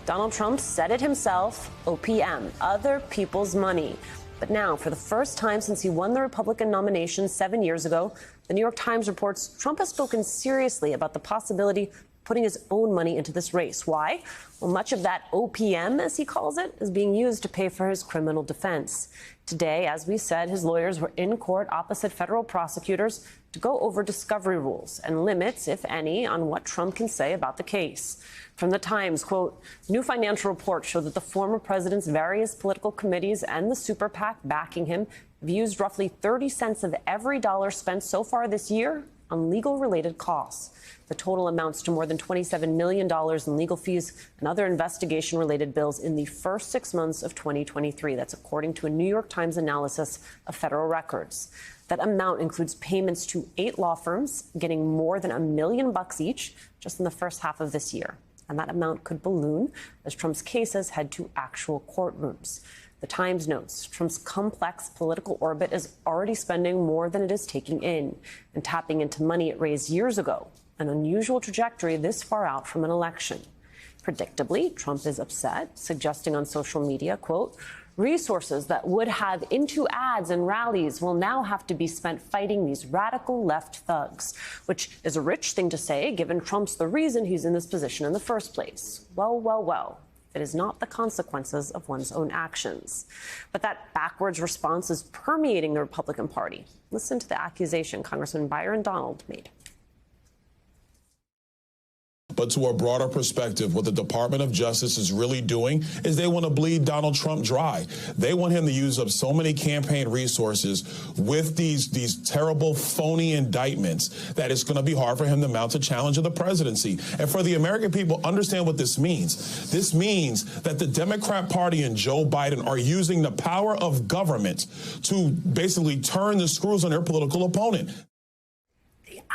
Donald Trump said it himself, OPM, other people's money. But now, for the first time since he won the Republican nomination 7 years ago, the New York Times reports Trump has spoken seriously about the possibility of putting his own money into this race. Why? Well, much of that OPM, as he calls it, is being used to pay for his criminal defense. Today, as we said, his lawyers were in court opposite federal prosecutors to go over discovery rules and limits, if any, on what Trump can say about the case. From the Times, quote, new financial reports show that the former president's various political committees and the super PAC backing him have used roughly 30 cents of every dollar spent so far this year on legal-related costs. The total amounts to more than $27 million in legal fees and other investigation-related bills in the first 6 months of 2023. That's according to a New York Times analysis of federal records. That amount includes payments to 8 law firms, getting more than $1 million each just in the first half of this year. And that amount could balloon as Trump's cases head to actual courtrooms. The Times notes Trump's complex political orbit is already spending more than it is taking in and tapping into money it raised years ago, an unusual trajectory this far out from an election. Predictably, Trump is upset, suggesting on social media, quote, resources that would have into ads and rallies will now have to be spent fighting these radical left thugs, which is a rich thing to say, given Trump's the reason he's in this position in the first place. Well, well, well. It is not the consequences of one's own actions. But that backwards response is permeating the Republican Party. Listen to the accusation Congressman Byron Donald made. But to a broader perspective, what the Department of Justice is really doing is they want to bleed Donald Trump dry. They want him to use up so many campaign resources with these terrible, phony indictments that it's going to be hard for him to mount a challenge of the presidency. And for the American people, understand what this means. This means that the Democrat Party and Joe Biden are using the power of government to basically turn the screws on their political opponent.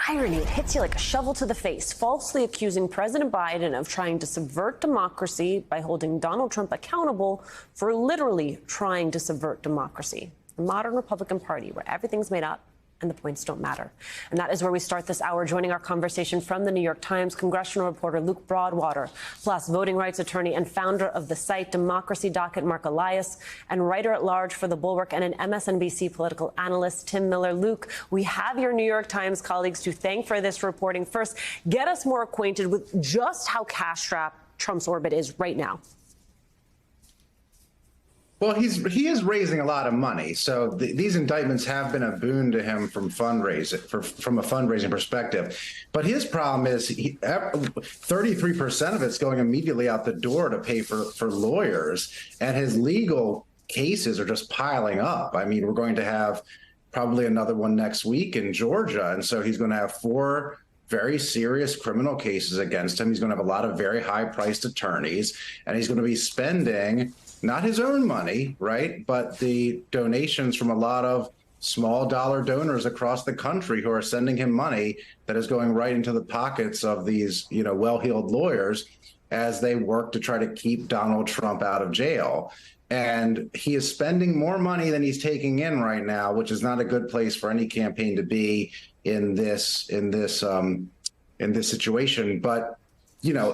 Irony, it hits you like a shovel to the face, falsely accusing President Biden of trying to subvert democracy by holding Donald Trump accountable for literally trying to subvert democracy. The modern Republican Party, where everything's made up and the points don't matter. And that is where we start this hour. Joining our conversation from the New York Times, congressional reporter Luke Broadwater, plus voting rights attorney and founder of the site Democracy Docket, Mark Elias, and writer-at-large for The Bulwark and an MSNBC political analyst, Tim Miller. Luke, we have your New York Times colleagues to thank for this reporting. First, get us more acquainted with just how cash-strapped Trump's orbit is right now. Well, he is raising a lot of money, so these indictments have been a boon to him from a fundraising perspective. But his problem is 33% of it's going immediately out the door to pay for lawyers, and his legal cases are just piling up. I mean, we're going to have probably another one next week in Georgia, and so he's going to have 4 very serious criminal cases against him. He's going to have a lot of very high-priced attorneys, and he's going to be spending not his own money, right, but the donations from a lot of small dollar donors across the country who are sending him money that is going right into the pockets of these, well-heeled lawyers as they work to try to keep Donald Trump out of jail. And he is spending more money than he's taking in right now, which is not a good place for any campaign to be in this situation. But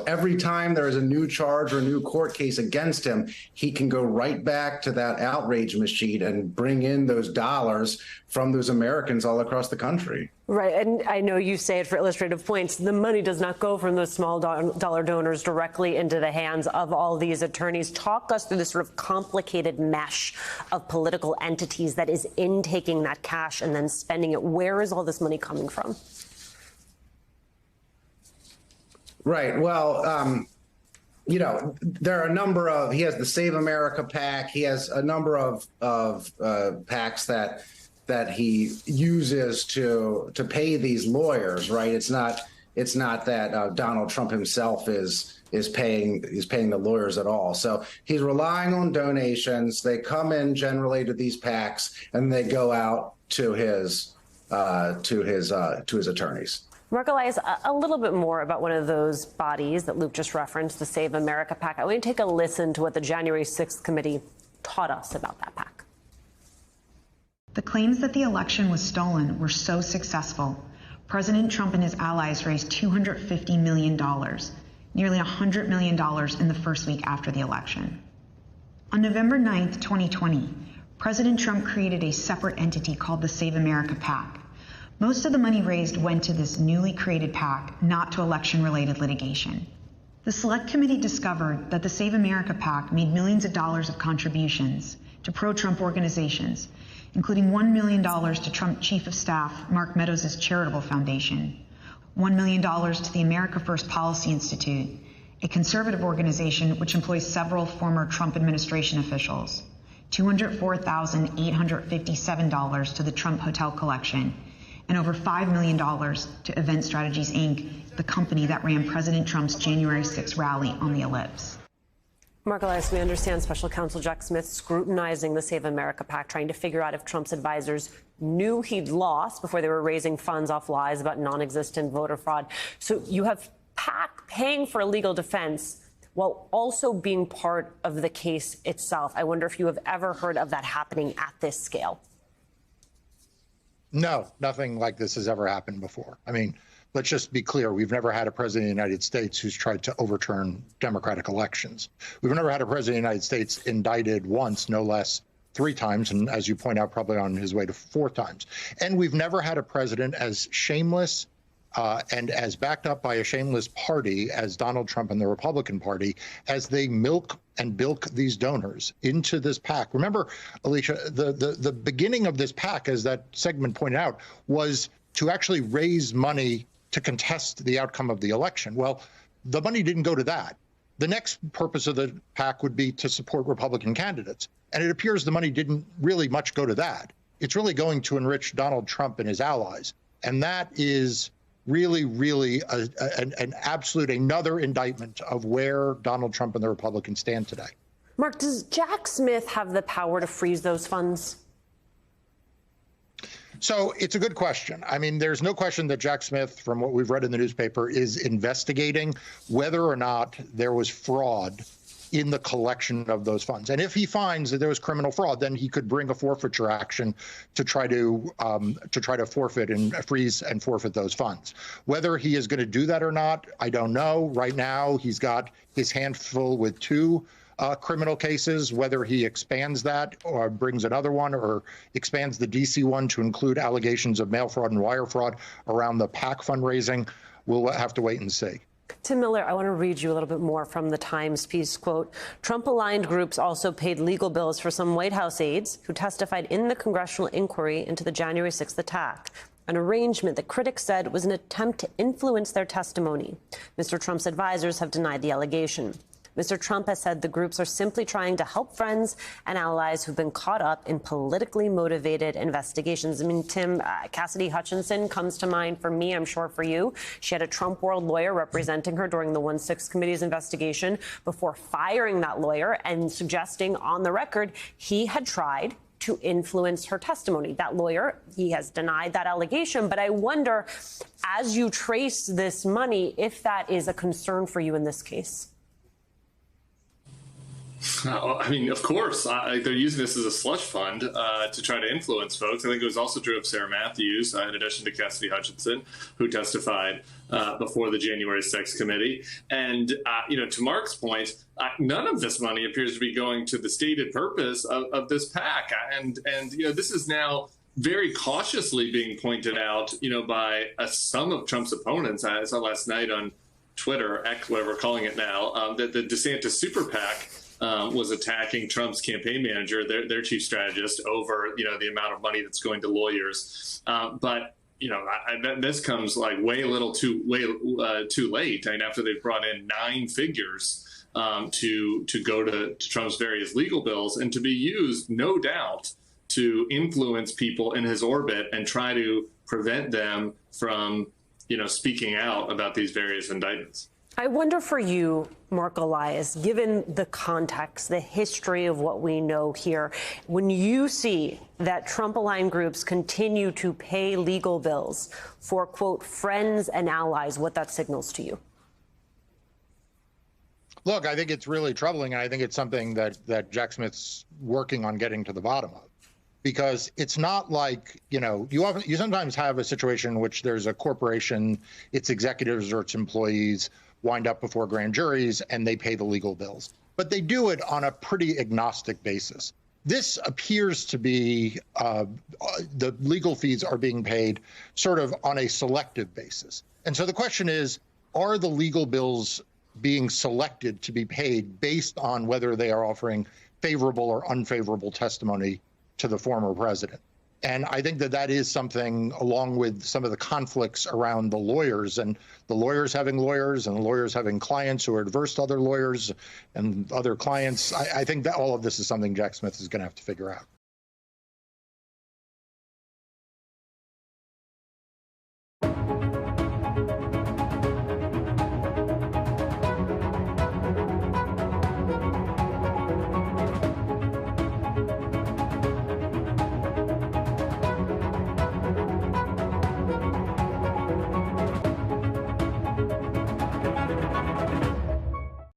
every time there is a new charge or a new court case against him, he can go right back to that outrage machine and bring in those dollars from those Americans all across the country. Right. And I know you say it for illustrative points. The money does not go from those small dollar donors directly into the hands of all these attorneys. Talk us through this sort of complicated mesh of political entities that is in taking that cash and then spending it. Where is all this money coming from? Right. Well, there are a number of, he has the Save America PAC. He has a number of PACs that he uses to pay these lawyers. Right. It's not that Donald Trump himself is paying the lawyers at all. So he's relying on donations. They come in generally to these PACs and they go out to his attorneys. Mark Elias, a little bit more about one of those bodies that Luke just referenced, the Save America PAC. I want to take a listen to what the January 6th committee taught us about that PAC. The claims that the election was stolen were so successful. President Trump and his allies raised $250 million. nearly $100 million in the first week after the election. On November 9th, 2020, President Trump created a separate entity called the Save America PAC. Most of the money raised went to this newly created PAC, not to election-related litigation. The Select Committee discovered that the Save America PAC made millions of dollars of contributions to pro-Trump organizations, including $1 million to Trump Chief of Staff Mark Meadows' charitable foundation, $1 million to the America First Policy Institute, a conservative organization which employs several former Trump administration officials, $204,857 to the Trump Hotel Collection, and over $5 million to Event Strategies, Inc., the company that ran President Trump's January 6 rally on the Ellipse. Mark Elias, we understand Special Counsel Jack Smith scrutinizing the Save America PAC, trying to figure out if Trump's advisors knew he'd lost before they were raising funds off lies about non-existent voter fraud. So you have PAC paying for a legal defense while also being part of the case itself. I wonder if you have ever heard of that happening at this scale. No, nothing like this has ever happened before. I mean, let's just be clear. We've never had a president of the United States who's tried to overturn democratic elections. We've never had a president of the United States indicted once, no less 3 times, and as you point out, probably on his way to 4 times. And we've never had a president as shameless and as backed up by a shameless party as Donald Trump and the Republican Party, as they milk and bilk these donors into this PAC. Remember, Alicia, the beginning of this PAC, as that segment pointed out, was to actually raise money to contest the outcome of the election. Well, the money didn't go to that. The next purpose of the PAC would be to support Republican candidates. And it appears the money didn't really much go to that. It's really going to enrich Donald Trump and his allies. And that is really, really an absolute another indictment of where Donald Trump and the Republicans stand today. Mark, does Jack Smith have the power to freeze those funds? So it's a good question. I mean, there's no question that Jack Smith, from what we've read in the newspaper, is investigating whether or not there was fraud in the collection of those funds. And if he finds that there was criminal fraud, then he could bring a forfeiture action to try to forfeit and freeze and forfeit those funds. Whether he is going to do that or not, I don't know. Right now, he's got his hand full with 2 criminal cases. Whether he expands that or brings another one or expands the D.C. one to include allegations of mail fraud and wire fraud around the PAC fundraising, we'll have to wait and see. Tim Miller, I want to read you a little bit more from the Times piece. Quote, Trump-aligned groups also paid legal bills for some White House aides who testified in the congressional inquiry into the January 6th attack, an arrangement that critics said was an attempt to influence their testimony. Mr. Trump's advisors have denied the allegation. Mr. Trump has said the groups are simply trying to help friends and allies who've been caught up in politically motivated investigations. I mean, Tim, Cassidy Hutchinson comes to mind for me, I'm sure for you. She had a Trump world lawyer representing her during the 1-6 committee's investigation before firing that lawyer and suggesting on the record he had tried to influence her testimony. That lawyer, he has denied that allegation. But I wonder, as you trace this money, if that is a concern for you in this case. I mean, of course, they're using this as a slush fund to try to influence folks. I think it was also true of Sarah Matthews, in addition to Cassidy Hutchinson, who testified before the January 6th committee. And, to Mark's point, none of this money appears to be going to the stated purpose of this PAC. And this is now very cautiously being pointed out, by some of Trump's opponents. I saw last night on Twitter, X, whatever we're calling it now, that the DeSantis super PAC was attacking Trump's campaign manager, their chief strategist, over the amount of money that's going to lawyers. But this comes like way too late. I mean, after they've brought in 9 figures to go to Trump's various legal bills and to be used, no doubt, to influence people in his orbit and try to prevent them from speaking out about these various indictments. I wonder for you, Mark Elias, given the context, the history of what we know here, when you see that Trump-aligned groups continue to pay legal bills for, quote, friends and allies, what that signals to you? Look, I think it's really troubling, and I think it's something that Jack Smith's working on getting to the bottom of. Because it's not like, you sometimes have a situation in which there's a corporation, its executives or its employees wind up before grand juries, and they pay the legal bills. But they do it on a pretty agnostic basis. This appears to be the legal fees are being paid sort of on a selective basis. And so the question is, are the legal bills being selected to be paid based on whether they are offering favorable or unfavorable testimony to the former president? And I think that that is something, along with some of the conflicts around the lawyers, and the lawyers having lawyers and the lawyers having clients who are adverse to other lawyers and other clients. I think that all of this is something Jack Smith is going to have to figure out.